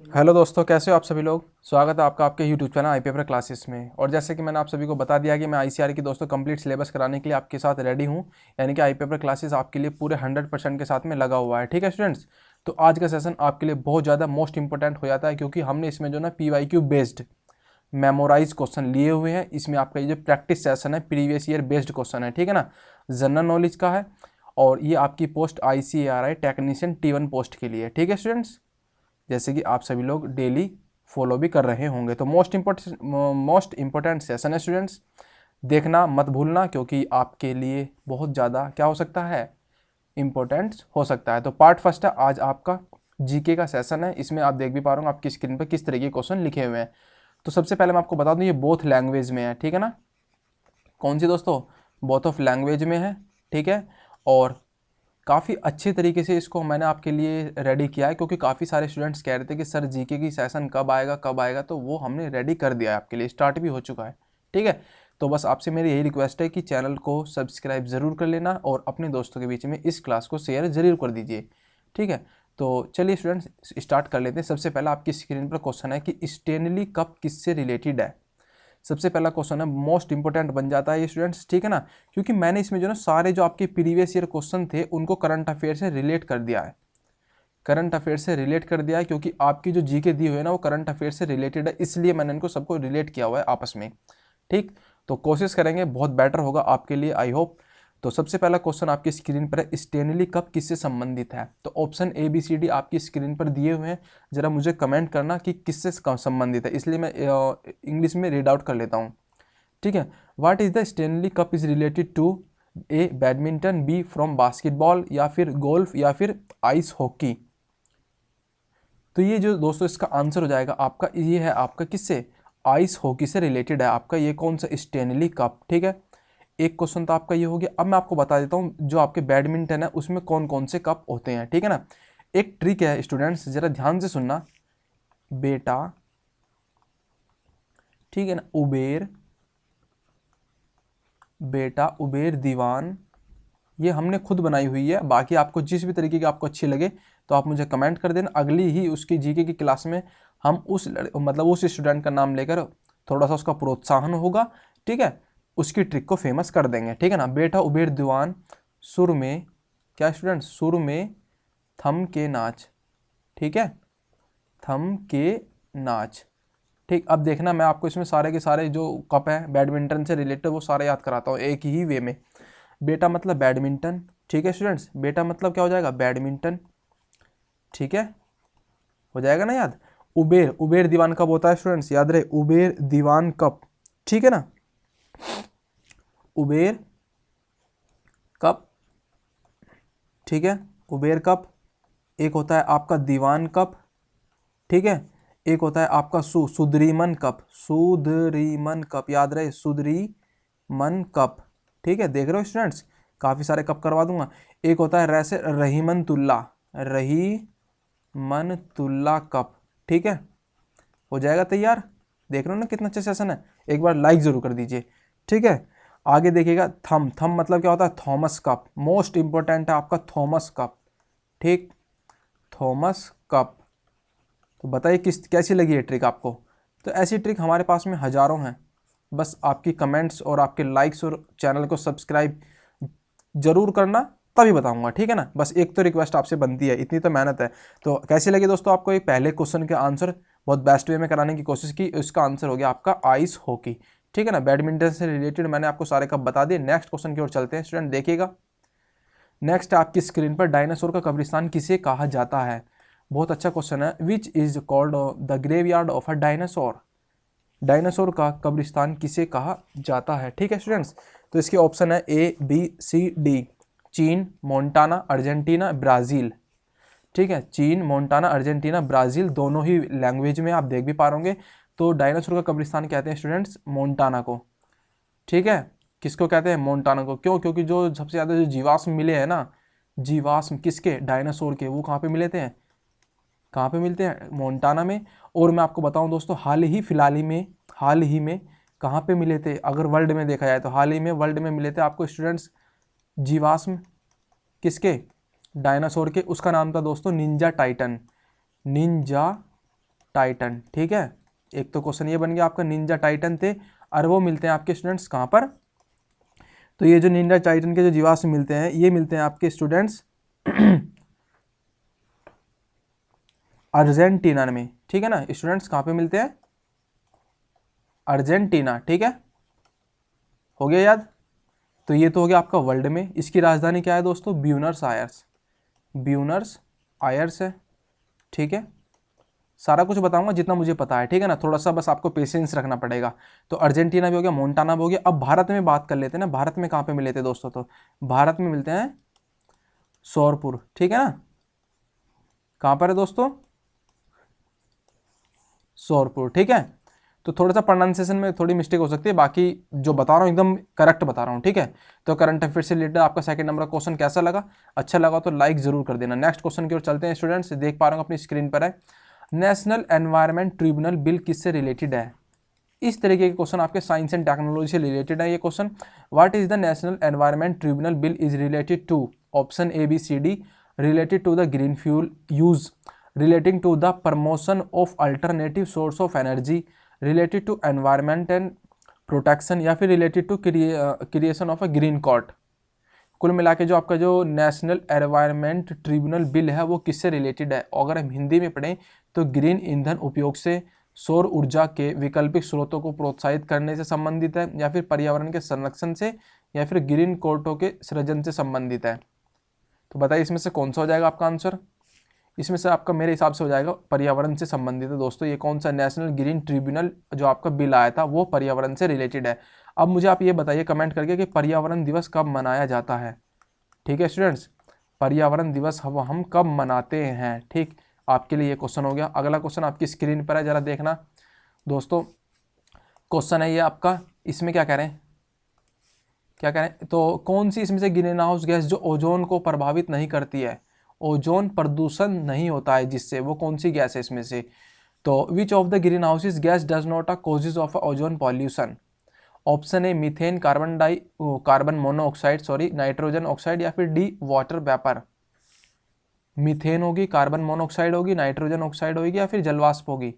Hello दोस्तों, कैसे हो आप सभी लोग। स्वागत है आपका आपके यूट्यूब चैनल आई पेपर क्लासेस में। और जैसे कि मैंने आप सभी को बता दिया कि मैं आईसीआर की दोस्तों कंप्लीट सिलेबस कराने के लिए आपके साथ रेडी हूं। यानी कि आई पेपर क्लासेस आपके लिए पूरे 100% के साथ में लगा हुआ है। ठीक है स्टूडेंट्स, तो आज का सेशन आपके लिए बहुत ज़्यादा मोस्ट इंपॉर्टेंट हो जाता है, क्योंकि हमने इसमें जो ना PYQ बेस्ड मेमोराइज क्वेश्चन लिए हुए हैं। इसमें आपका ये जो प्रैक्टिस सेशन है प्रीवियस ईयर बेस्ड क्वेश्चन है, ठीक है ना, जनरल नॉलेज का है। और ये आपकी post ICAR technician T1 post के लिए, ठीक है स्टूडेंट्स, जैसे कि आप सभी लोग डेली फॉलो भी कर रहे होंगे। तो मोस्ट इम्पोर्टेंट सेशन है स्टूडेंट्स, देखना मत भूलना, क्योंकि आपके लिए बहुत ज़्यादा क्या हो सकता है, इम्पोर्टेंट हो सकता है। तो पार्ट फर्स्ट है आज आपका जीके का सेशन है। इसमें आप देख भी पा रहे हो आपकी स्क्रीन पर किस तरीके के क्वेश्चन लिखे हुए हैं। तो सबसे पहले मैं आपको बता दूं, ये बोथ लैंग्वेज में है, ठीक है ना। कौन सी दोस्तों, बोथ ऑफ लैंग्वेज में है, ठीक है। और काफ़ी अच्छे तरीके से इसको मैंने आपके लिए रेडी किया है, क्योंकि काफ़ी सारे स्टूडेंट्स कह रहे थे कि सर जीके की सेशन कब आएगा कब आएगा, तो वो हमने रेडी कर दिया है आपके लिए, स्टार्ट भी हो चुका है, ठीक है। तो बस आपसे मेरी यही रिक्वेस्ट है कि चैनल को सब्सक्राइब ज़रूर कर लेना और अपने दोस्तों के बीच में इस क्लास को शेयर ज़रूर कर दीजिए, ठीक है। तो चलिए स्टूडेंट्स स्टार्ट कर लेते हैं। सबसे पहला आपकी स्क्रीन पर क्वेश्चन है कि स्टेनली कप किससे रिलेटेड है। सबसे पहला क्वेश्चन है, मोस्ट इंपॉर्टेंट बन जाता है ये स्टूडेंट्स, ठीक है ना, क्योंकि मैंने इसमें जो ना सारे जो आपके प्रीवियस ईयर क्वेश्चन थे उनको करंट अफेयर से रिलेट कर दिया है। करंट अफेयर से रिलेट कर दिया है, क्योंकि आपकी जो जीके दी हुई है ना वो करंट अफेयर से रिलेटेड है, इसलिए मैंने इनको सबको रिलेट किया हुआ है आपस में, ठीक। तो कोशिश करेंगे, बहुत बेटर होगा आपके लिए, आई होप। तो सबसे पहला क्वेश्चन आपकी स्क्रीन पर है, स्टेनली कप किससे संबंधित है। तो ऑप्शन ABCD आपकी स्क्रीन पर दिए हुए हैं, जरा मुझे कमेंट करना कि किससे संबंधित है, इसलिए मैं इंग्लिश में रीड आउट कर लेता हूँ, ठीक है। What is the Stanley cup is related to, A badminton, B from basketball, या फिर गोल्फ, या फिर आइस हॉकी। तो ये जो दोस्तों इसका आंसर हो जाएगा आपका, ये है आपका किससे, आइस हॉकी से रिलेटेड है आपका ये कौन सा, स्टेनली कप, ठीक है। एक क्वेश्चन तो आपका ये हो गया। अब मैं आपको बता देता हूँ जो आपके बैडमिंटन है उसमें कौन कौन से कप होते हैं, ठीक है ना। एक ट्रिक है स्टूडेंट्स, जरा ध्यान से सुनना बेटा, ठीक है ना। बेटा उबेर दीवान, ये हमने खुद बनाई हुई है। बाकी आपको जिस भी तरीके की आपको अच्छी लगे तो आप मुझे कमेंट कर देना, अगली ही उसकी जीके की क्लास में हम मतलब उस स्टूडेंट का नाम लेकर थोड़ा सा उसका प्रोत्साहन होगा, ठीक है, उसकी ट्रिक को फेमस कर देंगे, ठीक है ना। बेटा उबेर दीवान, सुर में क्या स्टूडेंट, सुर में थम के नाच, ठीक है, थम के नाच, ठीक। अब देखना मैं आपको इसमें सारे के सारे जो कप हैं बैडमिंटन से रिलेटेड वो सारे याद कराता हूँ एक ही वे में। बेटा मतलब बैडमिंटन, ठीक है स्टूडेंट्स, बेटा मतलब क्या हो जाएगा, बैडमिंटन, ठीक है, हो जाएगा ना याद। उबेर, उबेर दीवान कब होता है स्टूडेंट्स, याद रहे, उबेर दीवान कप, ठीक है ना, उबेर कप, ठीक है, उबेर कप। एक होता है आपका दीवान कप, ठीक है। एक होता है आपका सुदरीमन कप, सुदरीमन कप, याद रहे, सुदरीमन कप, ठीक है। देख रहे हो स्टूडेंट्स, काफ़ी सारे कप करवा दूंगा। एक होता है रैसे रहीमनतुल्ला, रहीमनतुल्ला कप, ठीक है, हो जाएगा तैयार। देख रहे हो ना कितना अच्छा सेशन है, एक बार लाइक ज़रूर कर दीजिए, ठीक है। आगे देखिएगा, थम, थम मतलब क्या होता है, थॉमस कप, मोस्ट इंपॉर्टेंट है आपका थॉमस कप, ठीक, थॉमस कप। तो बताइए किस कैसी लगी ये ट्रिक आपको। तो ऐसी ट्रिक हमारे पास में हज़ारों हैं, बस आपकी कमेंट्स और आपके लाइक्स और चैनल को सब्सक्राइब जरूर करना, तभी बताऊंगा, ठीक है ना। बस एक तो रिक्वेस्ट आपसे बनती है, इतनी तो मेहनत है। तो कैसी लगी दोस्तों आपको ये पहले क्वेश्चन के आंसर, बहुत बेस्ट वे में कराने की कोशिश की, इसका आंसर हो गया आपका आइस हॉकी, ठीक है ना। बैडमिंटन से रिलेटेड मैंने आपको सारे कप बता दिए। नेक्स्ट क्वेश्चन की ओर चलते हैं स्टूडेंट, देखिएगा। नेक्स्ट आपकी स्क्रीन पर, डायनासोर का कब्रिस्तान किसे कहा जाता है। बहुत अच्छा क्वेश्चन है। Which is called the graveyard of a dinosaur, dinosaur का कब्रिस्तान किसे कहा जाता है, ठीक है स्टूडेंट्स। तो इसके ऑप्शन है ABCD, चीन, मोन्टाना, अर्जेंटीना, ब्राज़ील, ठीक है। चीन, मोन्टाना, अर्जेंटीना, ब्राज़ील, दोनों ही लैंग्वेज में आप देख भी पा रहे। तो डायनासोर का कब्रिस्तान कहते हैं स्टूडेंट्स मोन्टाना को, ठीक है। किसको कहते हैं, मोन्टाना को, क्यों, क्योंकि जो सबसे ज़्यादा जो जीवाश्म मिले हैं ना, जीवाश्म किसके, डायनासोर के, वो कहाँ पे मिले थे, कहाँ पे मिलते हैं, मोन्टाना में। और मैं आपको बताऊं दोस्तों, हाल ही में कहाँ पे मिले थे, अगर वर्ल्ड में देखा जाए तो हाल ही में वर्ल्ड में मिले थे आपको स्टूडेंट्स जीवाश्म किसके, डायनासोर के। उसका नाम था दोस्तों निंजा टाइटन, निंजा टाइटन, ठीक है। एक तो क्वेश्चन ये बन गया आपका, निंजा टाइटन थे और वो मिलते हैं आपके स्टूडेंट्स कहाँ पर, तो ये जो निंजा टाइटन के जो जीवाश्म मिलते हैं ये मिलते हैं आपके स्टूडेंट्स अर्जेंटीना में, ठीक है ना स्टूडेंट्स, कहाँ पे मिलते हैं, अर्जेंटीना, ठीक है, हो गया याद। तो ये तो हो गया आपका वर्ल्ड में। इसकी राजधानी क्या है दोस्तों, ब्यूनस आयर्स, ब्यूनस आयर्स है, ठीक है। सारा कुछ बताऊंगा जितना मुझे पता है, ठीक है ना, थोड़ा सा बस आपको पेशेंस रखना पड़ेगा। तो अर्जेंटीना भी हो गया, मोन्टाना भी हो गया। अब भारत में बात कर लेते हैं ना, भारत में कहाँ पे मिले थे दोस्तों, तो भारत में मिलते हैं सौरपुर, ठीक है ना, कहाँ पर है दोस्तों, सौरपुर, ठीक है। तो थोड़ा सा प्रोनाउंसिएशन में थोड़ी मिस्टेक हो सकती है, बाकी जो बता रहा हूँ एकदम करेक्ट बता रहा हूँ, ठीक है। तो करंट अफेयर से रिलेटेड आपका सेकंड नंबर का क्वेश्चन कैसा लगा, अच्छा लगा तो लाइक जरूर कर देना। नेक्स्ट क्वेश्चन की ओर चलते हैं स्टूडेंट्स, देख पा रहा हूँ अपनी स्क्रीन पर है, नेशनल एनवायरनमेंट ट्रिब्यूनल बिल किससे रिलेटेड है। इस तरीके के क्वेश्चन आपके साइंस एंड टेक्नोलॉजी से रिलेटेड है ये question. What is the national environment tribunal bill is related to, option A B C D, related to the green fuel use, relating to the promotion of alternative source of energy, related to environment and protection, या फिर related to creation of a green court. कुल मिला के जो आपका जो national environment tribunal bill है वो किससे रिलेटेड है, अगर हम हिंदी में पढ़ें तो ग्रीन ईंधन उपयोग से सौर ऊर्जा के वैकल्पिक स्रोतों को प्रोत्साहित करने से संबंधित है, या फिर पर्यावरण के संरक्षण से, या फिर ग्रीन कोर्टों के सृजन से संबंधित है। तो बताइए इसमें से कौन सा हो जाएगा आपका आंसर। इसमें से आपका मेरे हिसाब से हो जाएगा पर्यावरण से संबंधित है दोस्तों। ये कौन सा नेशनल ग्रीन ट्रिब्यूनल जो आपका बिल आया था वो पर्यावरण से रिलेटेड है। अब मुझे आप ये बताइए कमेंट करके कि पर्यावरण दिवस कब मनाया जाता है, ठीक है स्टूडेंट्स, पर्यावरण दिवस हम कब मनाते हैं, ठीक। आपके लिए ये क्वेश्चन हो गया। अगला क्वेश्चन आपकी स्क्रीन पर है, जरा देखना दोस्तों। क्वेश्चन है ये आपका, इसमें क्या कह रहे हैं, क्या कह रहे हैं, तो कौन सी इसमें से ग्रीन हाउस गैस जो ओजोन को प्रभावित नहीं करती है, ओजोन प्रदूषण नहीं होता है जिससे, वो कौन सी गैस है इसमें से। तो which of the green houses gas does not a causes of ozone pollution, option A methane, carbon monoxide sorry, nitrogen oxide, या फिर डी वाटर वेपर। मीथेन होगी, कार्बन मोनोऑक्साइड होगी, नाइट्रोजन ऑक्साइड होगी, या फिर जलवाष्प होगी।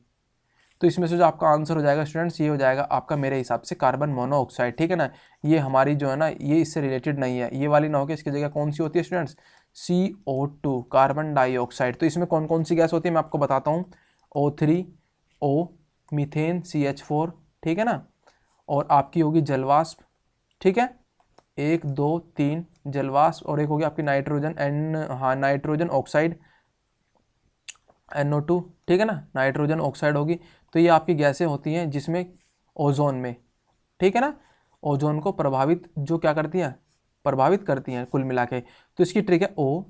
तो इसमें से जो आपका आंसर हो जाएगा स्टूडेंट्स, ये हो जाएगा आपका मेरे हिसाब से कार्बन मोनोऑक्साइड, ठीक है ना। ये हमारी जो है ना ये इससे रिलेटेड नहीं है, ये वाली ना होगी, इसकी जगह कौन सी होती है स्टूडेंट्स, CO2 कार्बन डाइऑक्साइड। तो इसमें कौन कौन सी गैस होती है मैं आपको बताता हूँ, O3O, मीथेन CH4, ठीक है ना, और आपकी होगी जलवाष्प, ठीक है, 1 2 3 जलवाष्प, और एक होगी आपकी नाइट्रोजन नाइट्रोजन ऑक्साइड NO2, ठीक है ना, नाइट्रोजन ऑक्साइड होगी। तो ये आपकी गैसें होती हैं जिसमें ओजोन में, ठीक है ना, ओजोन को प्रभावित जो क्या करती हैं, प्रभावित करती हैं कुल मिला के। तो इसकी ट्रिक है ओ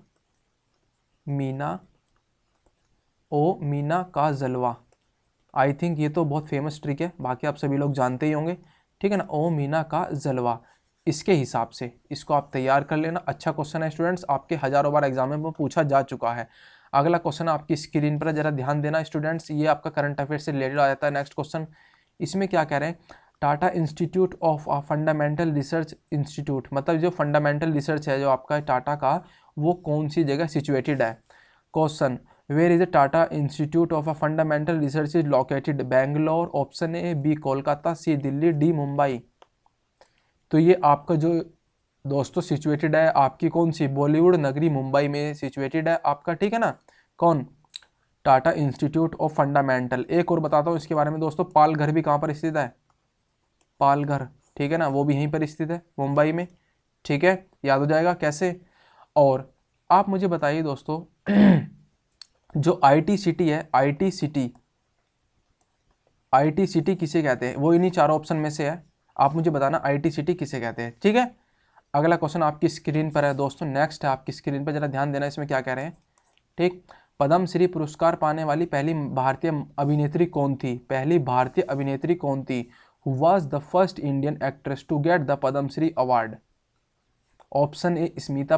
मीना का जलवा। आई थिंक ये तो बहुत फेमस ट्रिक है, बाकी आप सभी लोग जानते ही होंगे, ठीक है ना, ओ मीना का जलवा। इसके हिसाब से इसको आप तैयार कर लेना। अच्छा क्वेश्चन है स्टूडेंट्स, आपके हजारों बार एग्जाम में पूछा जा चुका है। अगला क्वेश्चन आपकी स्क्रीन पर जरा ध्यान देना स्टूडेंट्स, ये आपका करंट अफेयर से रिलेटेड आ जाता है। नेक्स्ट क्वेश्चन, इसमें क्या कह रहे हैं, Tata Institute of Fundamental research institute, मतलब जो फंडामेंटल रिसर्च है जो आपका टाटा का, वो कौन सी जगह सिचुएटेड है। Question, where is the Tata Institute of Fundamental Research is located, Bangalore, option A B Kolkata, C Delhi, D Mumbai. तो ये आपका जो दोस्तों सिचुएटेड है आपकी कौन सी, बॉलीवुड नगरी मुंबई में सिचुएटेड है आपका, ठीक है ना, कौन, टाटा इंस्टीट्यूट ऑफ फंडामेंटल। एक और बताता हूँ इसके बारे में दोस्तों, पालघर भी कहाँ पर स्थित है, पालघर, ठीक है ना, वो भी यहीं पर स्थित है मुंबई में, ठीक है, याद हो जाएगा कैसे। और आप मुझे बताइए दोस्तों जो IT सिटी है, IT सिटी किसे कहते हैं, वो इन्हीं चारों ऑप्शन में से है, आप मुझे बताना IT सिटी किसे कहते हैं, ठीक है। अगला क्वेश्चन आपकी स्क्रीन पर है दोस्तों, नेक्स्ट है आपकी स्क्रीन पर, जरा ध्यान देना इसमें क्या कह रहे हैं, ठीक। पद्मश्री पुरस्कार पाने वाली पहली भारतीय अभिनेत्री कौन थी, पहली भारतीय अभिनेत्री कौन थी, who was the first Indian actress to get the Padmashri award. Option A Smita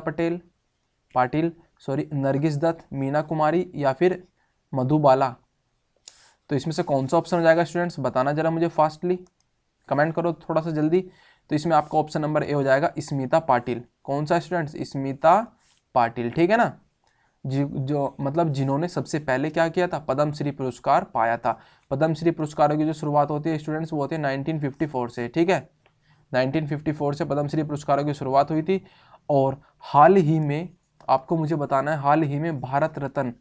Patil sorry, Nargis Dutt, Meena Kumari, या फिर मधुबाला। तो इसमें से कौन सा ऑप्शन हो जाएगा स्टूडेंट्स, बताना जरा मुझे फास्टली, कमेंट करो थोड़ा सा जल्दी। तो इसमें आपका ऑप्शन नंबर ए हो जाएगा स्मिता पाटिल। कौन सा स्टूडेंट्स, स्मिता पाटिल, ठीक है ना। जो मतलब जिन्होंने सबसे पहले क्या किया था, पद्मश्री पुरस्कार पाया था। पद्मश्री पुरस्कारों की जो शुरुआत होती है स्टूडेंट्स, वो होती है 1954 से, ठीक है। 1954 से पद्मश्री पुरस्कारों की शुरुआत हुई थी। और हाल ही में आपको मुझे बताना है, हाल ही में भारत रत्न,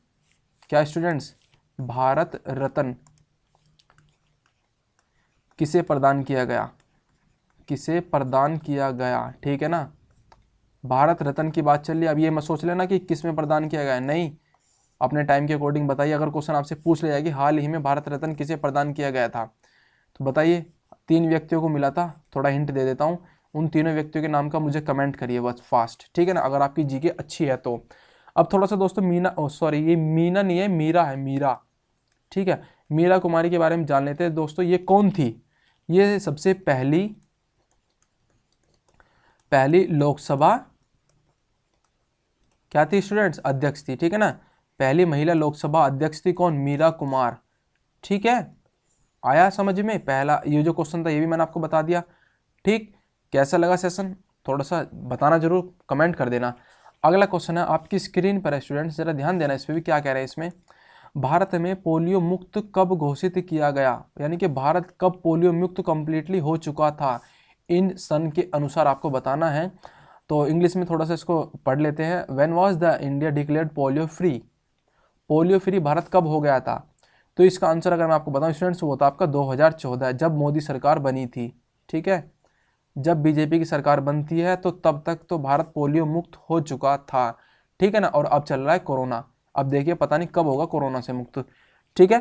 क्या स्टूडेंट्स, भारत रत्न किसे प्रदान किया गया, किसे प्रदान किया गया, ठीक है ना। भारत रत्न की बात चल रही है। अब ये मत सोच लेना कि किस में प्रदान किया गया है, नहीं, अपने टाइम के अकॉर्डिंग बताइए। अगर क्वेश्चन आपसे पूछ लिया जाए कि हाल ही में भारत रत्न किसे प्रदान किया गया था, तो बताइए। 3 व्यक्तियों को मिला था, थोड़ा हिंट दे देता हूँ। उन तीनों व्यक्तियों के नाम का मुझे कमेंट करिए बस फास्ट, ठीक है ना, अगर आपकी जीके अच्छी है तो। अब थोड़ा सा दोस्तों मीना, सॉरी ये मीना नहीं है, मीरा है, मीरा, ठीक है। मीरा कुमारी के बारे में जान लेते हैं दोस्तों। ये कौन थी, ये सबसे पहली लोकसभा क्या थी स्टूडेंट्स, अध्यक्ष थी, ठीक है ना। पहली महिला लोकसभा अध्यक्ष थी कौन, मीरा कुमार, ठीक है। आया समझ में, पहला ये जो क्वेश्चन था ये भी मैंने आपको बता दिया, ठीक। कैसा लगा सेशन, थोड़ा सा बताना जरूर, कमेंट कर देना। अगला क्वेश्चन है आपकी स्क्रीन पर है स्टूडेंट्स, जरा ध्यान देना इस पर भी, क्या कह रहे हैं इसमें। भारत में पोलियो मुक्त कब घोषित किया गया, यानी कि भारत कब पोलियो मुक्त कंप्लीटली हो चुका था, इन सन के अनुसार आपको बताना है। तो इंग्लिश में थोड़ा सा इसको पढ़ लेते हैं। When was the India declared polio free, polio free Bharat कब हो गया था। तो इसका आंसर अगर मैं आपको बताऊं स्टूडेंट्स, वो था आपका 2014, जब मोदी सरकार बनी थी, ठीक है। जब बीजेपी की सरकार बनती है तो तब तक तो भारत पोलियो मुक्त हो चुका था, ठीक है ना। और अब चल रहा है कोरोना, अब देखिए पता नहीं कब होगा कोरोना से मुक्त, ठीक है।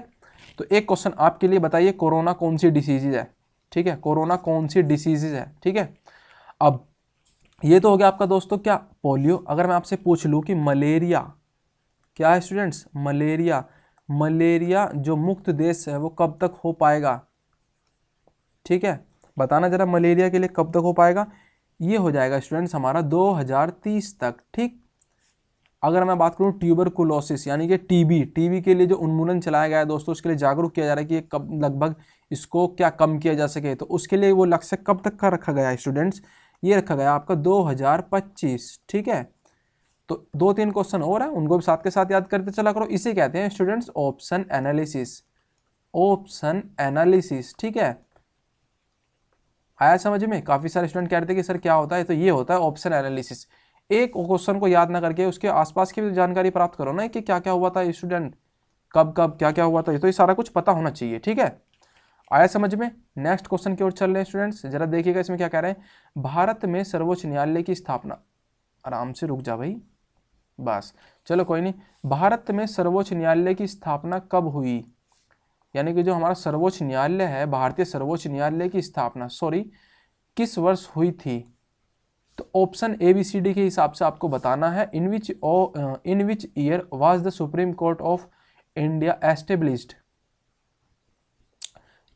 तो एक क्वेश्चन आपके लिए, बताइए कोरोना कौन सी डिसीज है, ठीक है, कोरोना कौन सी डिसीज है, ठीक है। अब ये तो हो गया आपका दोस्तों क्या, पोलियो। अगर मैं आपसे पूछ लूँ कि मलेरिया क्या है स्टूडेंट्स, मलेरिया, मलेरिया जो मुक्त देश है वो कब तक हो पाएगा, ठीक है, बताना जरा, मलेरिया के लिए कब तक हो पाएगा। ये हो जाएगा स्टूडेंट्स हमारा 2030 तक, ठीक। अगर मैं बात करूं ट्यूबरकुलोसिस यानी कि टीबी, टीबी के लिए जो उन्मूलन चलाया गया है दोस्तों, उसके लिए जागरूक किया जा रहा है कि ये कब लगभग इसको क्या कम किया जा सके, तो उसके लिए वो लक्ष्य कब तक का रखा गया है स्टूडेंट्स, ये रखा गया आपका 2025, ठीक है। तो 2-3 क्वेश्चन और है, उनको भी साथ के साथ याद करते चला करो। इसे कहते हैं students option analysis, option analysis, ठीक है। आया समझ में, काफी सारे स्टूडेंट कहते हैं कि सर क्या होता है, तो ये होता है ऑप्शन एनालिसिस। एक क्वेश्चन को याद ना करके उसके आसपास की भी जानकारी प्राप्त करो ना, कि क्या क्या हुआ था स्टूडेंट, कब कब क्या क्या हुआ था, तो ये सारा कुछ पता होना चाहिए, ठीक है। आया समझ में। नेक्स्ट क्वेश्चन की ओर चल रहे हैं स्टूडेंट्स, जरा देखिएगा इसमें क्या कह रहे हैं। भारत में सर्वोच्च न्यायालय की स्थापना, आराम से रुक जा भाई, बस चलो कोई नहीं। भारत में सर्वोच्च न्यायालय की स्थापना कब हुई, यानी कि जो हमारा सर्वोच्च न्यायालय है, भारतीय सर्वोच्च न्यायालय की स्थापना, सॉरी, किस वर्ष हुई थी। तो option A B C D के हिसाब से आपको बताना है। In which year was the supreme court of India established,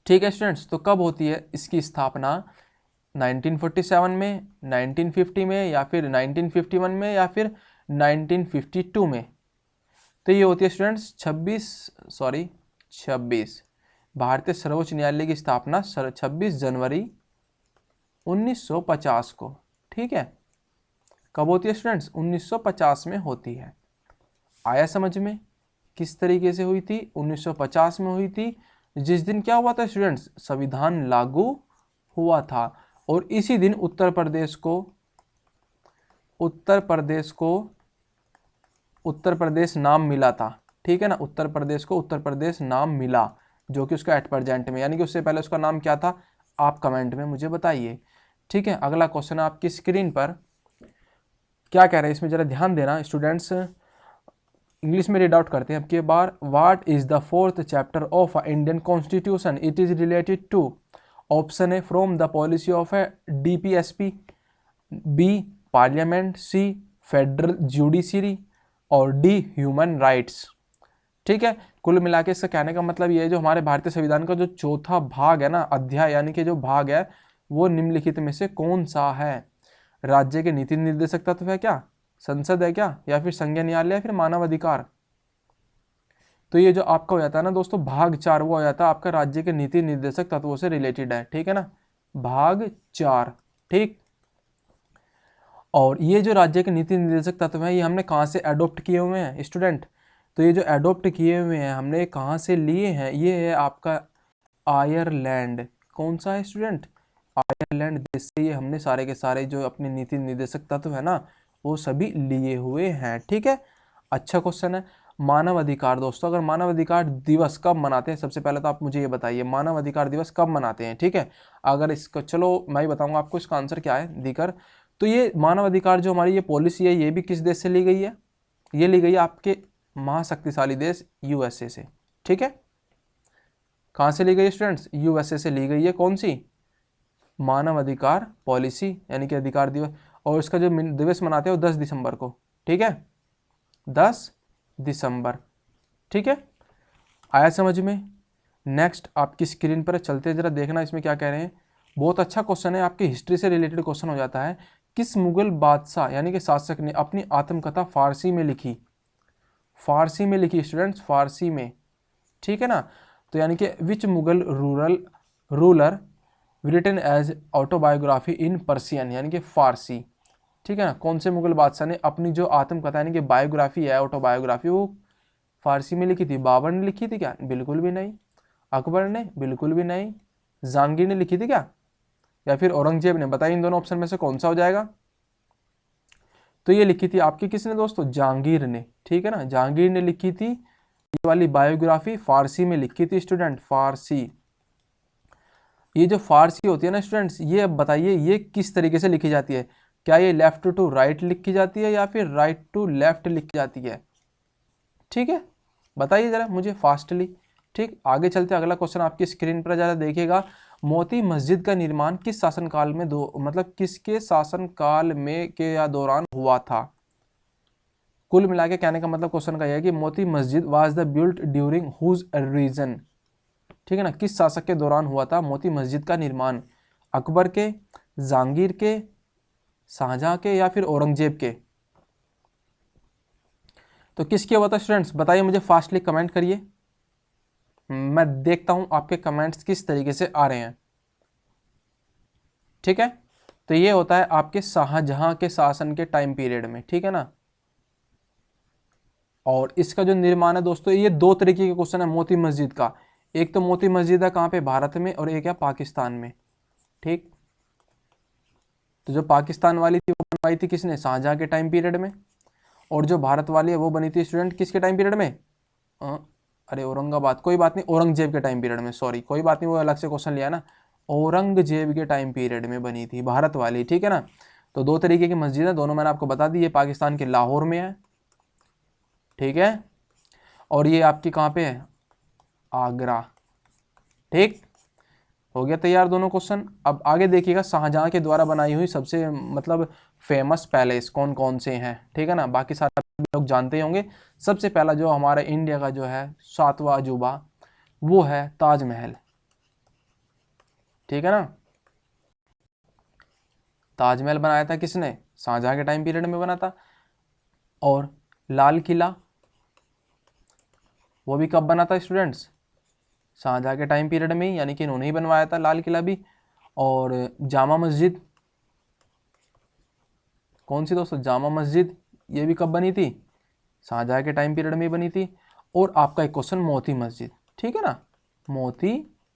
ठीक है स्टूडेंट्स। तो कब होती है इसकी स्थापना, 1947 में, 1950 में, या फिर 1951 में, या फिर 1952 में। तो ये होती है स्टूडेंट्स 26 भारतीय सर्वोच्च न्यायालय की स्थापना 26 जनवरी 1950 को, ठीक है। कब होती है स्टूडेंट्स, 1950 में होती है। आया समझ में, किस तरीके से हुई थी, 1950 में हुई थी, जिस दिन क्या हुआ था स्टूडेंट्स, संविधान लागू हुआ था। और इसी दिन उत्तर प्रदेश नाम मिला था, ठीक है ना। उत्तर प्रदेश को उत्तर प्रदेश नाम मिला, जो कि उसका एट प्रेजेंट में, यानी कि उससे पहले उसका नाम क्या था, आप कमेंट में मुझे बताइए, ठीक है। अगला क्वेश्चन है आपकी स्क्रीन पर, क्या कह रहे हैं इसमें जरा ध्यान देना स्टूडेंट्स। इंग्लिश में रीड आउट करते हैं अब की बार। What is the 4th chapter of Indian constitution, it is related to. Option A from the policy of A DPSP, B parliament, C federal judiciary, और डी ह्यूमन राइट्स, ठीक है। कुल मिला के इसका कहने का मतलब ये है, जो हमारे भारतीय संविधान का जो चौथा भाग है ना, अध्याय यानी कि जो भाग है, वो निम्नलिखित में से कौन सा है। राज्य के नीति निर्देशक तत्व है क्या, संसद है क्या, या फिर संघीय न्यायालय, या फिर मानव अधिकार। तो ये जो आपका हो जाता है ना दोस्तों भाग 4, वो हो जाता है आपका राज्य के नीति निर्देशक तत्वों से रिलेटेड है, ठीक है ना, भाग 4, ठीक। और ये जो राज्य के नीति निर्देशक तत्व हैं ये हमने कहाँ से अडोप्ट किए हुए हैं स्टूडेंट? तो ये जो अडोप्ट किए हुए हैं हमने कहाँ से लिए हैं? ये है आपका आयरलैंड। कौन सा है स्टूडेंट? आयरलैंड देश से ये हमने सारे के सारे जो अपने नीति निर्देशक तत्व है ना वो सभी लिए हुए हैं। ठीक है, अच्छा क्वेश्चन है। मानव अधिकार दोस्तों, अगर मानव अधिकार दिवस कब मनाते हैं? सबसे पहले तो आप मुझे ये बताइए मानव अधिकार दिवस कब मनाते हैं? ठीक है, अगर इसका चलो मैं ही बताऊंगा आपको इसका आंसर क्या है देकर। तो ये मानव अधिकार जो हमारी ये पॉलिसी है ये भी किस देश से ली गई है? ये ली गई है आपके महाशक्तिशाली देश यूएसए से। ठीक है, कहाँ से ली गई स्टूडेंट्स? यूएसए से ली गई है। कौन सी? मानव अधिकार पॉलिसी यानी कि अधिकार दिवस। और इसका जो दिवस मनाते हैं वो 10 दिसंबर को। ठीक है, 10 दिसंबर। ठीक है, आया समझ में? नेक्स्ट आपकी स्क्रीन पर चलते जरा देखना इसमें क्या कह रहे हैं। बहुत अच्छा क्वेश्चन है, आपकी हिस्ट्री से रिलेटेड क्वेश्चन हो जाता है। किस मुगल बादशाह यानी कि शासक ने अपनी आत्मकथा फारसी में लिखी? फारसी में लिखी स्टूडेंट्स, फारसी में। ठीक है ना, तो यानी कि which Mughal ruler written as autobiography in Persian यानी कि फारसी। ठीक है ना, कौन से मुगल बादशाह ने अपनी जो आत्मकथा यानी कि बायोग्राफी है ऑटोबायोग्राफी वो फारसी में लिखी थी? बाबर ने लिखी थी क्या? बिल्कुल भी नहीं। अकबर ने? बिल्कुल भी नहीं। जहांगीर ने लिखी थी क्या? या फिर औरंगजेब ने? बताइए इन दोनों ऑप्शन में से कौन सा हो जाएगा? तो ये लिखी थी आपकी किसने दोस्तों? जहांगीर ने। ठीक है ना, जहांगीर ने लिखी थी ये वाली बायोग्राफी, फारसी में लिखी थी स्टूडेंट, फारसी। ये जो फारसी होती है ना स्टूडेंट्स, ये अब बताइए ये किस तरीके से लिखी जाती है? क्या ये लेफ्ट टू राइट लिखी जाती है या फिर राइट टू लेफ्ट लिखी जाती है? ठीक है, बताइए जरा मुझे फास्टली। ठीक, आगे चलते अगला क्वेश्चन आपकी स्क्रीन पर जरा देखिएगा। मोती मस्जिद का निर्माण किस शासनकाल में किसके शासनकाल में के या दौरान हुआ था? कुल मिला के कहने का मतलब क्वेश्चन का यह है कि Moti Masjid was the built during whose reign. ठीक है ना, किस शासक के दौरान हुआ था मोती मस्जिद का निर्माण? अकबर के, जहांगीर के, शाहजहां के या फिर औरंगजेब के? तो किसके हुआ था स्टूडेंट्स? बताइए मुझे फास्टली कमेंट करिए, मैं देखता हूं आपके कमेंट्स किस तरीके से आ रहे हैं। ठीक है, तो ये होता है आपके शाहजहां के शासन के टाइम पीरियड में। ठीक है ना, और इसका जो निर्माण है दोस्तों ये दो तरीके के क्वेश्चन है मोती मस्जिद का। एक तो मोती मस्जिद है कहाँ पे? भारत में, और एक है पाकिस्तान में। ठीक, तो जो पाकिस्तान वाली थी वो बनवाई थी किसने? शाहजहां के टाइम पीरियड में। और जो भारत वाली है वो बनी थी स्टूडेंट किसके टाइम पीरियड में? अरे औरंगाबाद, कोई बात नहीं, औरंगजेब के टाइम पीरियड में, सॉरी कोई बात नहीं, वो अलग से क्वेश्चन लिया ना। औरंगजेब के टाइम पीरियड में बनी थी भारत वाली। ठीक है ना, तो दो तरीके की मस्जिद है, दोनों मैंने आपको बता दी। ये पाकिस्तान के लाहौर में है। ठीक है, और ये आपकी कहाँ पे है? आगरा। ठीक, हो गया तैयार दोनों क्वेश्चन। अब आगे देखिएगा शाहजहां के द्वारा बनाई हुई सबसे मतलब फेमस पैलेस कौन कौन से हैं। ठीक है ना, बाकी सारे लोग जानते ही होंगे। सबसे पहला जो हमारा इंडिया का जो है 7वां अजूबा वो है ताजमहल। ठीक है ना, ताजमहल बनाया था किसने? शाहजहां के टाइम पीरियड में बना था। और लाल किला वो भी कब बना था स्टूडेंट्स? शाहजहां के टाइम पीरियड में ही, यानी कि इन्होंने ही बनवाया था लाल किला भी। और जामा मस्जिद कौन सी दोस्तों? जामा मस्जिद ये भी कब बनी थी? शाहजहां के टाइम पीरियड में ही बनी थी। और आपका एक क्वेश्चन मोती मस्जिद। ठीक है ना, मोती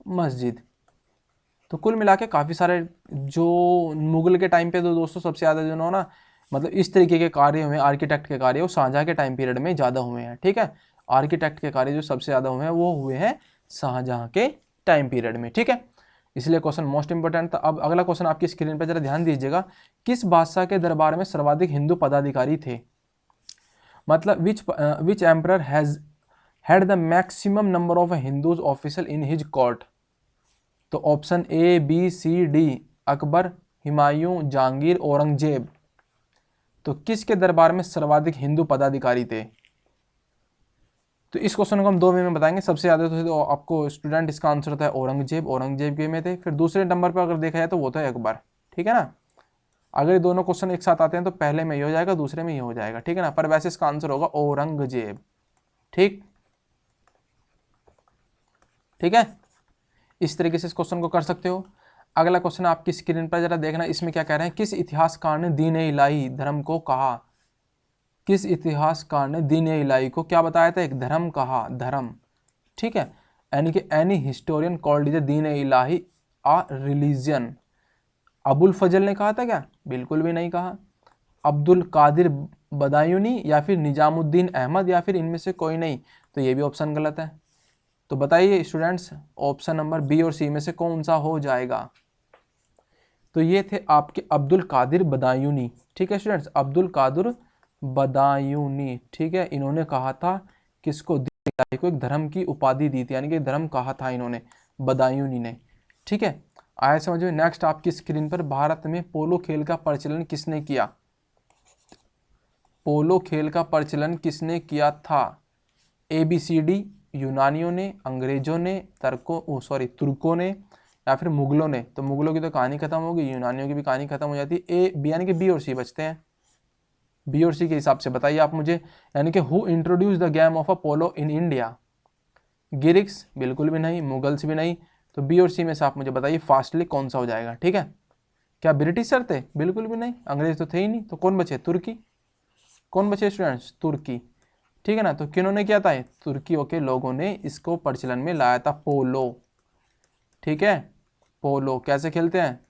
मस्जिद। तो कुल मिला के काफ़ी सारे जो मुगल के टाइम पे तो दोस्तों सबसे ज़्यादा जो ना मतलब इस तरीके के कार्य हुए आर्किटेक्ट के कार्य वो शाहजहां के टाइम पीरियड में ज़्यादा हुए हैं। ठीक है, आर्किटेक्ट के कार्य जो सबसे ज़्यादा हुए हैं वो हुए हैं शाहजहां के टाइम पीरियड में। ठीक है, इसलिए क्वेश्चन मोस्ट इंपोर्टेंट था। अब अगला क्वेश्चन आपकी स्क्रीन पर जरा ध्यान दीजिएगा। किस बादशाह के दरबार में सर्वाधिक हिंदू पदाधिकारी थे? मतलब which emperor has had the maximum number of Hindus official in his court? तो option A B C D, Akbar, Humayun, Jahangir, Aurangzeb. तो किसके दरबार में सर्वाधिक हिंदू पदाधिकारी थे? तो इस क्वेश्चन को हम दो वे में बताएंगे। सबसे ज़्यादा तो आपको स्टूडेंट इसका आंसर होता है औरंगजेब, औरंगजेब के में थे। फिर दूसरे नंबर पर अगर देखा जाए तो वो था अकबर। ठीक है ना, अगर ये दोनों क्वेश्चन एक साथ आते हैं तो पहले में ये हो जाएगा दूसरे में ये हो जाएगा। ठीक है ना, पर वैसे इसका आंसर होगा औरंगजेब। ठीक, ठीक है, इस तरीके से इस क्वेश्चन को कर सकते हो। अगला क्वेश्चन आपकी स्क्रीन पर जरा देखना, इसमें क्या कह रहे हैं, किस इतिहासकार ने दीन इलाही धर्म को कहा? किस इतिहासकार ने दीन इलाही को क्या बताया था? एक धर्म कहा, धर्म। ठीक है, यानी कि any historian called the Deen Ilahi uh religion. Abul फजल ने कहा था क्या? बिल्कुल भी नहीं कहा। अब्दुल कादिर बदायूनी या फिर निजामुद्दीन अहमद या फिर इनमें से कोई नहीं, तो ये भी ऑप्शन गलत है। तो बताइए स्टूडेंट्स, ऑप्शन नंबर बी और सी में से कौन सा हो जाएगा? तो ये थे आपके अब्दुल कादिर बदायूनी। ठीक है स्टूडेंट्स, अब्दुल कादिर बदायूनी। ठीक है, इन्होंने कहा था किसको? दीन इलाही को एक धर्म की उपाधि दी थी, यानी कि धर्म कहा था इन्होंने, बदायूनी ने। ठीक है, आया समझ में। नेक्स्ट आपकी स्क्रीन पर, भारत में पोलो खेल का प्रचलन किसने किया? पोलो खेल का प्रचलन किसने किया था? ABCD, यूनानियों ने, अंग्रेजों ने, तुर्कों ने या फिर मुगलों ने। तो मुगलों की तो कहानी खत्म होगी, यूनानियों की भी कहानी खत्म हो जाती है। ए बी, यानी कि बी और सी बचते हैं। बी और सी के हिसाब से बताइए आप मुझे, यानी कि who introduced the game of a polo in India? गिरिक्स? बिल्कुल भी नहीं। मुगल्स भी नहीं। तो बी और सी में से आप मुझे बताइए फास्टली कौन सा हो जाएगा? ठीक है, क्या ब्रिटिशर थे? बिल्कुल भी नहीं, अंग्रेज तो थे ही नहीं। तो कौन बचे? तुर्की। कौन बचे स्टूडेंट्स? तुर्की। ठीक है ना, तो किन्होंने किया था? तुर्कियों के लोगों ने इसको प्रचलन में लाया था, पोलो। ठीक है, पोलो कैसे खेलते हैं?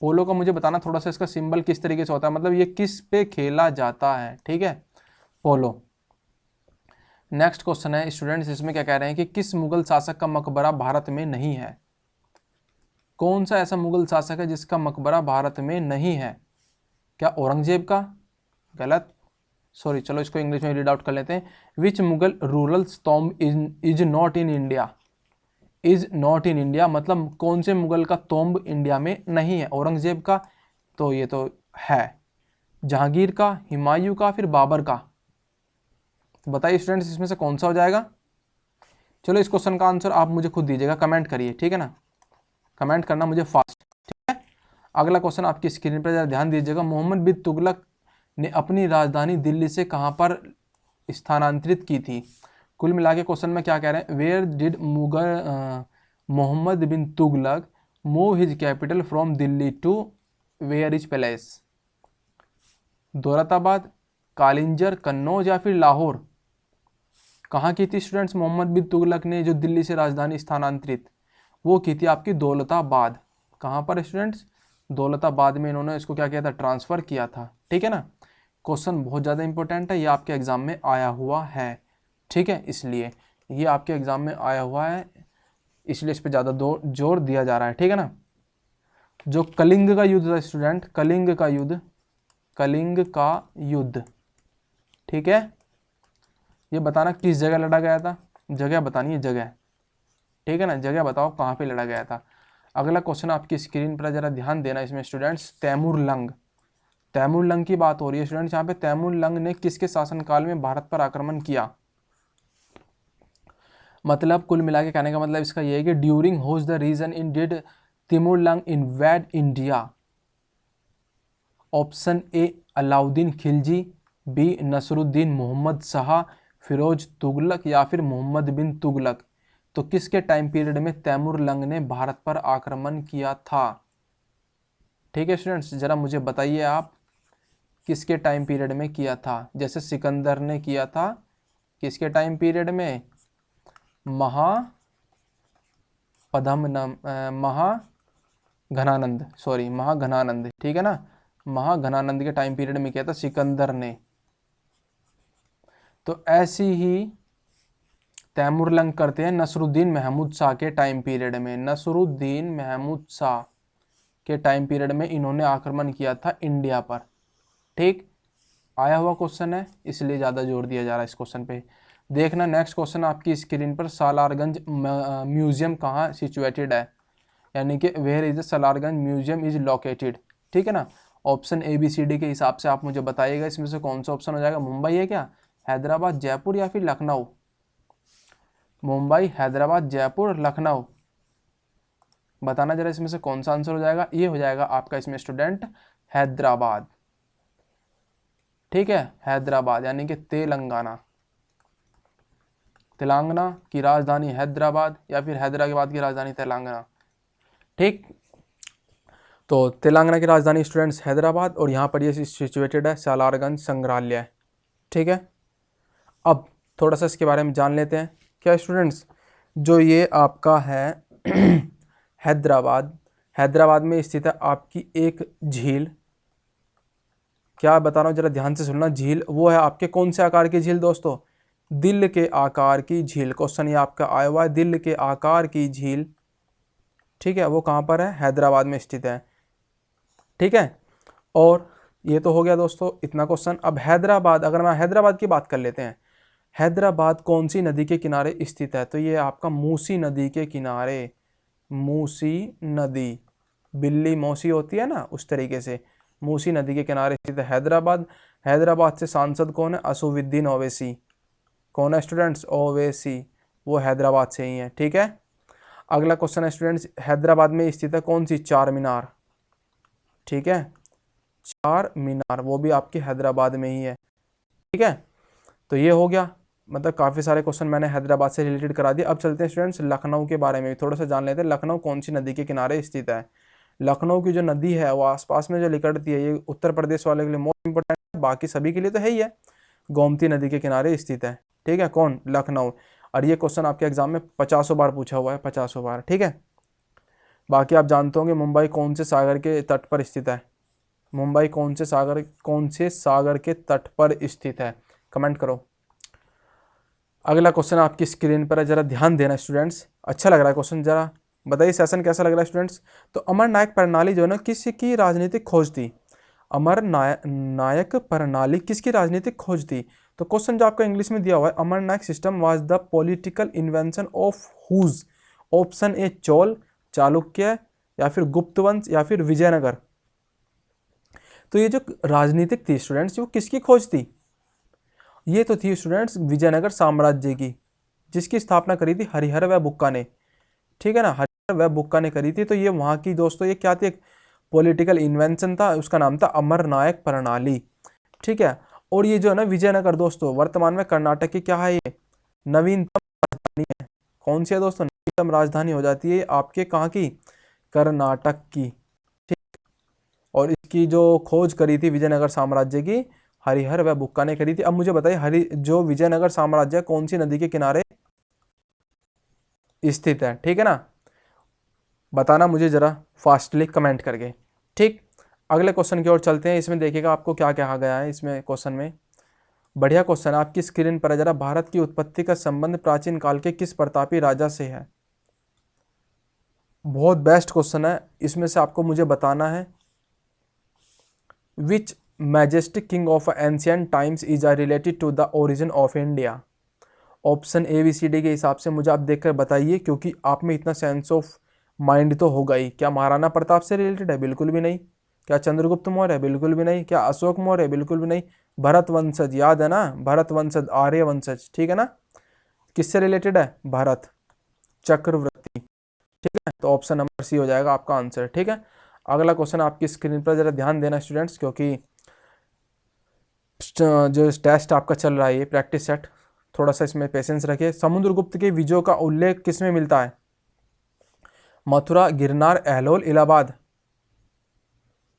पोलो का मुझे बताना थोड़ा सा, इसका सिंबल किस तरीके से होता है, मतलब ये किस पे खेला जाता है? ठीक है, पोलो। नेक्स्ट क्वेश्चन है स्टूडेंट्स, इसमें क्या कह रहे हैं कि किस मुगल शासक का मकबरा भारत में नहीं है? कौन सा ऐसा मुगल शासक है जिसका मकबरा भारत में नहीं है? क्या औरंगजेब का? गलत। सॉरी, चलो इसको इंग्लिश में रीड आउट कर लेते हैं। Which Mughal ruler tomb is not in India? Is not in India मतलब कौन से मुगल का तोम्ब इंडिया में नहीं है? औरंगजेब का? तो ये तो है। जहांगीर का, हुमायूं का, फिर बाबर का? तो बताइए स्टूडेंट्स, इसमें से कौन सा हो जाएगा? चलो इस क्वेश्चन का आंसर आप मुझे खुद दीजिएगा, कमेंट करिए। ठीक है ना, कमेंट करना मुझे फास्ट। ठीक है, अगला क्वेश्चन आपकी स्क्रीन पर जरा ध्यान दीजिएगा। मोहम्मद बिन तुगलक ने अपनी राजधानी दिल्ली से कहां पर स्थानांतरित की थी? कुल मिला के क्वेश्चन में क्या कह रहे हैं, where did Mughal Mohammad bin Tughlaq move his capital from Delhi to where is palace? Daulatabad, Kalinjar, Kannauj या फिर लाहौर? कहाँ की थी स्टूडेंट्स मोहम्मद बिन तुगलक ने जो दिल्ली से राजधानी स्थानांतरित? वो की थी आपकी दौलताबाद। कहाँ पर स्टूडेंट्स? दौलताबाद में इन्होंने इसको क्या किया था? ट्रांसफर किया था। ठीक है ना, क्वेश्चन बहुत ज़्यादा इंपॉर्टेंट है, ये आपके एग्जाम में आया हुआ है। ठीक है, इसलिए ये आपके एग्जाम में आया हुआ है, इसलिए इस पर ज़्यादा जोर दिया जा रहा है। ठीक है ना, जो कलिंग का युद्ध था स्टूडेंट, कलिंग का युद्ध, कलिंग का युद्ध, ठीक है, ये बताना किस जगह लड़ा गया था? जगह बतानी है, जगह। ठीक है ना, जगह बताओ कहाँ पे लड़ा गया था। अगला क्वेश्चन आपकी स्क्रीन पर जरा ध्यान देना, इसमें स्टूडेंट्स तैमूर लंग, तैमूर लंग की बात हो रही है स्टूडेंट्स। यहाँ पे तैमूर लंग ने किसके शासनकाल में भारत पर आक्रमण किया? मतलब कुल मिला के कहने का मतलब इसका ये है कि during whose the reign in did Taimur Lang invade India? Option A Alauddin Khilji, B Nasiruddin Mohammad Shah, Firoz Tughlaq या फिर मोहम्मद बिन तुगलक? तो किसके टाइम पीरियड में तैमूर लंग ने भारत पर आक्रमण किया था? ठीक है स्टूडेंट्स, जरा मुझे बताइए आप किसके टाइम पीरियड में किया था? जैसे सिकंदर ने किया था, किसके टाइम पीरियड में? महाघनानंद, ठीक है ना, महाघनानंद के टाइम पीरियड में किया था सिकंदर ने। तो ऐसी ही तैमूर लंग करते हैं नसरुद्दीन महमूद शाह के टाइम पीरियड में। नसरुद्दीन महमूद शाह के टाइम पीरियड में इन्होंने आक्रमण किया था इंडिया पर। ठीक, आया हुआ क्वेश्चन है, इसलिए ज़्यादा जोर दिया जा रहा है इस क्वेश्चन पे। देखना नेक्स्ट क्वेश्चन आपकी स्क्रीन पर, सालारगंज म्यूजियम कहाँ सिचुएटेड है? यानी कि where is the Salarjung museum is located? ठीक है ना, ऑप्शन ABCD के हिसाब से आप मुझे बताइएगा, इसमें से कौन सा ऑप्शन हो जाएगा? मुंबई है क्या, हैदराबाद, जयपुर या फिर लखनऊ? मुंबई, हैदराबाद, जयपुर, लखनऊ? बताना जरा इसमें से कौन सा आंसर हो जाएगा? ये हो जाएगा आपका इसमें स्टूडेंट हैदराबाद। ठीक है, हैदराबाद यानी कि तेलंगाना, तेलंगाना की राजधानी हैदराबाद या फिर हैदराबाद की राजधानी तेलंगाना। ठीक, तो तेलंगाना की राजधानी स्टूडेंट्स हैदराबाद, और यहाँ पर ये सिचुएटेड है सालारगंज संग्रहालय। ठीक है, अब थोड़ा सा इसके बारे में जान लेते हैं। क्या स्टूडेंट्स, जो ये आपका है हैदराबाद, हैदराबाद में स्थित है आपकी एक झील। क्या बता रहा हूँ, जरा ध्यान से सुनना। झील वो है आपके कौन से आकार की झील दोस्तों? दिल के आकार की झील। क्वेश्चन ये आपका आया हुआ है, दिल के आकार की झील। ठीक है, वो कहाँ पर है? हैदराबाद में स्थित है। ठीक है, और ये तो हो गया दोस्तों इतना क्वेश्चन। अब हैदराबाद, अगर मैं हैदराबाद की बात कर लेते हैं, हैदराबाद कौन सी नदी के किनारे स्थित है? तो ये आपका मूसी नदी के किनारे, मूसी नदी, बिल्ली मौसी होती है ना, उस तरीके से मूसी नदी के किनारे स्थित है हैदराबाद। हैदराबाद से सांसद कौन है? असुद्दीन ओवैसी। कौन है स्टूडेंट्स? ओवैसी, वो हैदराबाद से ही है। ठीक है, अगला क्वेश्चन है स्टूडेंट्स, हैदराबाद में स्थित है कौन सी? चार मीनार। ठीक है, चार मीनार, वो भी आपकी हैदराबाद में ही है। ठीक है, तो ये हो गया, मतलब काफ़ी सारे क्वेश्चन मैंने हैदराबाद से रिलेटेड करा दिए। अब चलते हैं स्टूडेंट्स लखनऊ के बारे में भी थोड़ा सा जान लेते हैं। लखनऊ कौन सी नदी के किनारे स्थित है? लखनऊ की जो नदी है वो आसपास में जो निकलती है, ये उत्तर प्रदेश वाले के लिए मोस्ट इंपॉर्टेंट है, बाकी सभी के लिए तो है ही है। गोमती नदी के किनारे स्थित है। ठीक है, कौन? लखनऊ। और ये क्वेश्चन आपके एग्जाम में 50 बार पूछा हुआ है, 50 बार। ठीक है, बाकी आप जानते होंगे मुंबई कौन से सागर के तट पर स्थित है? मुंबई कौन से सागर के तट पर स्थित है? कमेंट करो। अगला क्वेश्चन आपकी स्क्रीन पर है, जरा ध्यान देना स्टूडेंट्स। अच्छा लग रहा है क्वेश्चन, जरा बताइए सेशन कैसा लग रहा है स्टूडेंट्स। तो अमर नायक प्रणाली जो है ना, किसकी राजनीतिक खोज थी? अमर नायक प्रणाली किसकी राजनीतिक खोज थी? तो क्वेश्चन जो आपका इंग्लिश में दिया हुआ है, Amara Nayaka system was the political invention of whose? Option A Chola, Chalukya, या फिर गुप्त वंश, या फिर विजयनगर। तो ये जो राजनीतिक थी स्टूडेंट्स, वो किसकी खोज थी? ये तो थी स्टूडेंट्स विजयनगर साम्राज्य की, जिसकी स्थापना करी थी हरिहर व बुक्का ने। ठीक है ना, हरिहर व बुक्का ने करी थी। तो ये वहाँ की दोस्तों, ये क्या थी? एक पॉलिटिकल इन्वेंशन था, उसका नाम था अमर नायक प्रणाली। ठीक है, और ये जो है ना विजयनगर दोस्तों, वर्तमान में कर्नाटक की क्या है? ये नवीनतम राजधानी है। कौन सी है दोस्तों? नवीनतम राजधानी हो जाती है आपके कहाँ की? कर्नाटक की। ठीक, और इसकी जो खोज करी थी विजयनगर साम्राज्य की, हरिहर व बुक्का ने करी थी। अब मुझे बताइए, जो विजयनगर साम्राज्य कौन सी नदी के किनारे स्थित है? ठीक है ना, बताना मुझे जरा फास्टली कमेंट करके। ठीक, अगले क्वेश्चन की ओर चलते हैं। इसमें देखिएगा आपको क्या कहा गया है इसमें क्वेश्चन में। बढ़िया क्वेश्चन है, आपकी स्क्रीन पर है जरा। भारत की उत्पत्ति का संबंध प्राचीन काल के किस प्रतापी राजा से है? बहुत बेस्ट क्वेश्चन है। इसमें से आपको मुझे बताना है, which majestic king of ancient times is related to the origin of India? Option A B C D के हिसाब से मुझे आप देखकर बताइए, क्योंकि आप में इतना सेंस ऑफ माइंड तो होगा ही। क्या महाराणा प्रताप से रिलेटेड है? बिल्कुल भी नहीं। क्या चंद्रगुप्त मौर्य? बिल्कुल भी नहीं। क्या अशोक मौर्य? बिल्कुल भी नहीं। भरत वंशज, याद है ना, भरत वंशज, आर्य वंशज। ठीक है ना, किससे रिलेटेड है? भरत चक्रवर्ती। ठीक है, तो ऑप्शन नंबर सी हो जाएगा आपका आंसर। ठीक है, अगला क्वेश्चन आपकी स्क्रीन पर जरा ध्यान देना स्टूडेंट्स, क्योंकि जो टेस्ट आपका चल रहा है ये प्रैक्टिस सेट, थोड़ा सा इसमें पेशेंस रखिए। समुद्रगुप्त के विजयों का उल्लेख किस में मिलता है? मथुरा, गिरनार, एहलोल, इलाहाबाद।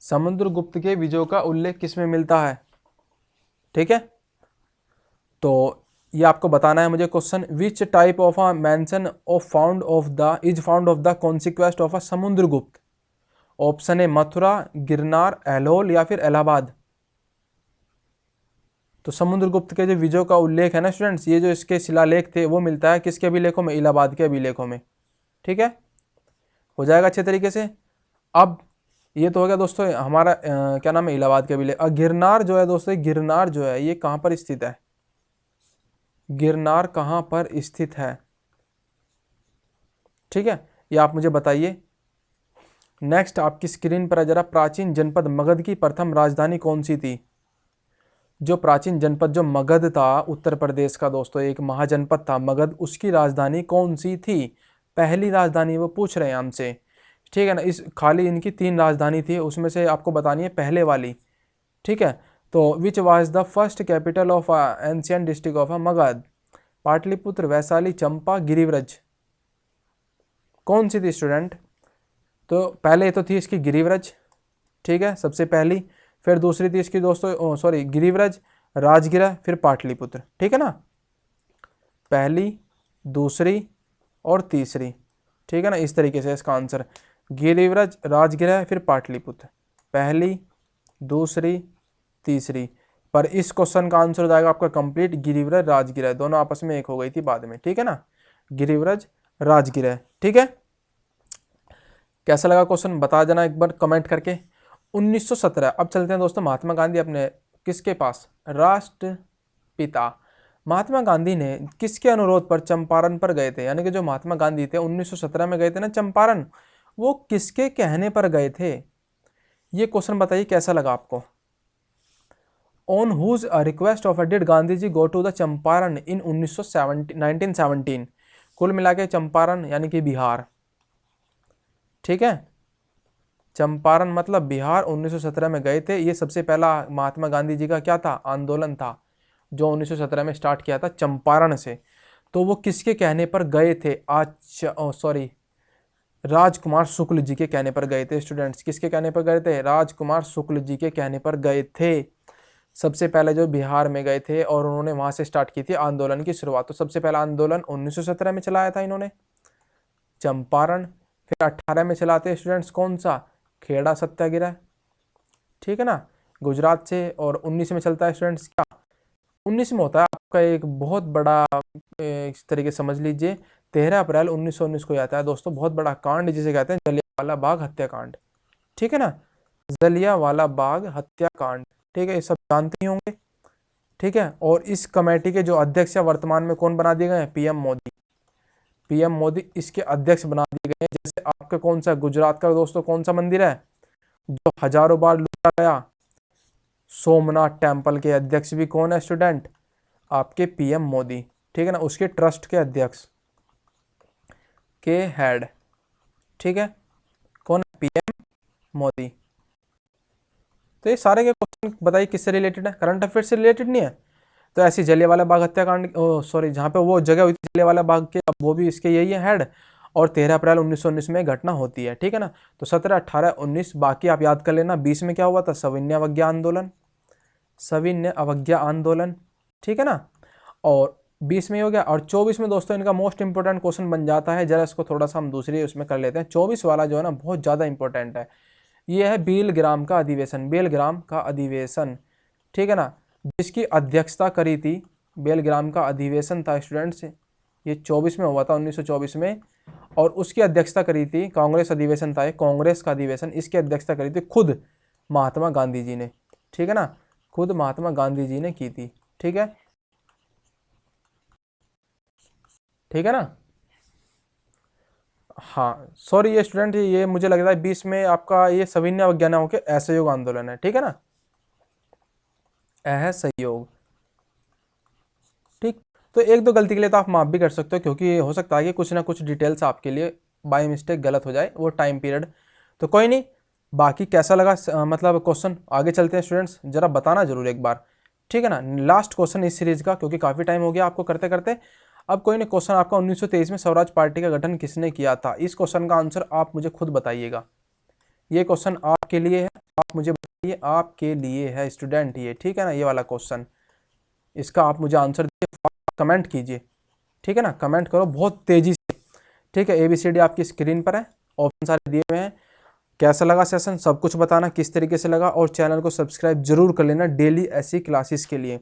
समुद्रगुप्त के विजयों का उल्लेख किस में मिलता है? ठीक है, तो ये आपको बताना है मुझे question. Which type of a mention of found of the conquest of a Samudragupta? Option A Mathura, Girnar, Aihole, या फिर इलाहाबाद। तो समुद्रगुप्त के जो विजयों का उल्लेख है ना स्टूडेंट्स, ये जो इसके शिलालेख थे वो मिलता है किसके अभिलेखों में? इलाहाबाद के अभिलेखों में। ठीक है, हो जाएगा अच्छे तरीके से। अब ये तो हो गया दोस्तों हमारा क्या नाम है, इलाहाबाद के अभिलेख। गिरनार जो है दोस्तों, गिरनार जो है ये कहाँ पर स्थित है? गिरनार कहाँ पर स्थित है? ठीक है, ये आप मुझे बताइए। नेक्स्ट आपकी स्क्रीन पर है जरा, प्राचीन जनपद मगध की प्रथम राजधानी कौन सी थी? जो प्राचीन जनपद जो मगध था उत्तर प्रदेश का दोस्तों, एक महाजनपद था मगध, उसकी राजधानी कौन सी थी? पहली राजधानी वो पूछ रहे हैं हमसे। ठीक है ना, इस खाली इनकी 3 राजधानी थी, उसमें से आपको बतानी है पहले वाली। ठीक है, तो which was the first capital of ancient district of Magadh? Pataliputra, Vaishali, Champa, Girivraj. कौन सी थी स्टूडेंट? तो पहले तो थी इसकी गिरिव्रज, ठीक है, सबसे पहली। फिर दूसरी थी इसकी दोस्तों सॉरी गिरिव्रज, राजगिरा, फिर पाटलिपुत्र। ठीक है ना, पहली, दूसरी और तीसरी। ठीक है ना, इस तरीके से इसका आंसर गिरिव्रज, राजगिरा, फिर पाटलिपुत्र, पहली, दूसरी, तीसरी। पर इस क्वेश्चन का आंसर हो जाएगा आपका कंप्लीट गिरिव्रज, राजगिरा, दोनों आपस में एक हो गई थी बाद में। ठीक है ना, गिरिव्रज, राजगिरा। ठीक है, कैसा लगा क्वेश्चन बता देना एक बार कमेंट करके। 1917। अब चलते हैं दोस्तों महात्मा गांधी अपने किसके पास, राष्ट्रपिता। महात्मा गांधी ने किसके अनुरोध पर चंपारण पर गए थे, यानी कि जो महात्मा गांधी थे 1917 में गए थे ना चंपारण, वो किसके कहने पर गए थे, ये क्वेश्चन बताइए कैसा लगा आपको। On whose request of did Gandhi ji go to the Champaran in 1917। कुल मिला के चंपारण यानी कि बिहार। ठीक है, चंपारण मतलब बिहार 1917 में गए थे। ये सबसे पहला महात्मा गांधी जी का क्या था, आंदोलन था, जो 1917 में स्टार्ट किया था चंपारण से। तो वो किसके कहने पर गए थे, राजकुमार शुक्ल जी के कहने पर गए थे। स्टूडेंट्स किसके कहने पर गए थे, राजकुमार शुक्ल जी के कहने पर गए थे। सबसे पहले जो बिहार में गए थे और उन्होंने वहां से स्टार्ट की थी आंदोलन की शुरुआत। तो सबसे पहला आंदोलन 1917 में चलाया था इन्होंने, चंपारण। फिर 18 में चलाते स्टूडेंट्स कौन सा, खेड़ा सत्याग्रह। ठीक है ना, गुजरात से। और 19 में चलता है स्टूडेंट्स क्या, 19 में होता है आपका एक बहुत बड़ा, इस तरीके समझ लीजिए 13 अप्रैल 1919 को आता है दोस्तों बहुत बड़ा कांड जिसे कहते हैं जलियांवाला बाग हत्याकांड। ठीक है ना, जलियांवाला बाग हत्याकांड। ठीक है, ये सब जानते ही होंगे। ठीक है, और इस कमेटी के जो अध्यक्ष है वर्तमान में कौन बना दिए गए हैं, पीएम मोदी। पीएम मोदी इसके अध्यक्ष बना दिए गए हैं। जैसे आपका कौन सा गुजरात का दोस्तों कौन सा मंदिर है जो हजारों बार लूटा गया, सोमनाथ टेम्पल के अध्यक्ष भी कौन है स्टूडेंट, आपके पीएम मोदी। ठीक है ना, उसके ट्रस्ट के अध्यक्ष के हेड। ठीक है, कौन है, पीएम मोदी। तो ये सारे के क्वेश्चन बताइए किससे रिलेटेड है, करंट अफेयर से रिलेटेड नहीं है। तो ऐसी जलियांवाला बाग हत्याकांड सॉरी जहाँ पे वो जगह हुई थी जलियांवाला बाग के, अब वो भी इसके यही है हेड। और 13 अप्रैल 1919 में घटना होती है। ठीक है ना, तो 17, 18, 19 बाकी आप याद कर लेना। 20 में क्या हुआ था, सविनय अवज्ञा आंदोलन, सविनय अवज्ञा आंदोलन। ठीक है ना, और 20 में हो गया। और 24 में दोस्तों इनका मोस्ट इंपोर्टेंट क्वेश्चन बन जाता है, जरा इसको थोड़ा सा हम दूसरी उसमें कर लेते हैं। 24 वाला जो है ना बहुत ज़्यादा इंपॉर्टेंट है, ये है बेलग्राम का अधिवेशन, बेलग्राम का अधिवेशन। ठीक है ना, जिसकी अध्यक्षता करी थी, बेलग्राम का अधिवेशन था स्टूडेंट्स, ये 24 में हुआ था 1924 में। और उसकी अध्यक्षता करी थी, कांग्रेस अधिवेशन था ये, कांग्रेस का अधिवेशन, इसकी अध्यक्षता करी थी खुद महात्मा गांधी जी ने। ठीक है ना, खुद महात्मा गांधी जी ने की थी। ठीक है, ठीक है ना। हाँ सॉरी ये स्टूडेंट, ये मुझे लग रहा है 20 में आपका ये सविनय अवज्ञा ना होकर असहयोग आंदोलन है। ठीक है ना, असहयोग। ठीक, तो एक दो गलती के लिए तो आप माफ भी कर सकते हो, क्योंकि हो सकता है कि कुछ ना कुछ डिटेल्स आपके लिए बाय मिस्टेक गलत हो जाए, वो टाइम पीरियड। तो कोई नहीं, बाकी कैसा लगा मतलब क्वेश्चन, आगे चलते हैं स्टूडेंट्स, जरा बताना जरूर एक बार। ठीक है ना, लास्ट क्वेश्चन इस सीरीज का, क्योंकि काफ़ी टाइम हो गया आपको करते करते। अब कोई नहीं, क्वेश्चन आपका 1923 में स्वराज पार्टी का गठन किसने किया था, इस क्वेश्चन का आंसर आप मुझे खुद बताइएगा। ये क्वेश्चन आपके लिए है, आप मुझे बताइए, आपके लिए है स्टूडेंट ये। ठीक है ना, ये वाला क्वेश्चन, इसका आप मुझे आंसर दीजिए, कमेंट कीजिए। ठीक है ना, कमेंट करो बहुत तेजी से। ठीक है, ABCD आपकी स्क्रीन पर है, ऑप्शन सारे दिए हुए हैं। कैसा लगा सेशन सब कुछ बताना किस तरीके से लगा, और चैनल को सब्सक्राइब जरूर कर लेना डेली ऐसी क्लासेस के लिए।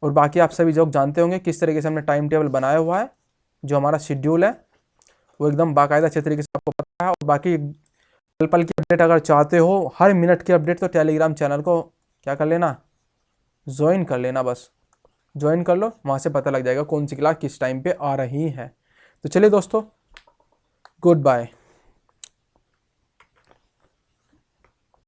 और बाकी आप सभी लोग जानते होंगे किस तरीके से हमने टाइम टेबल बनाया हुआ है, जो हमारा शेड्यूल है वो एकदम बाकायदा अच्छे तरीके से आपको पता है। और बाकी पल पल की अपडेट अगर चाहते हो, हर मिनट की अपडेट, तो टेलीग्राम चैनल को क्या कर लेना, ज्वाइन कर लेना। बस ज्वाइन कर लो, वहाँ से पता लग जाएगा कौन सी क्लास किस टाइम पे आ रही है। तो चलिए दोस्तों, गुड बाय।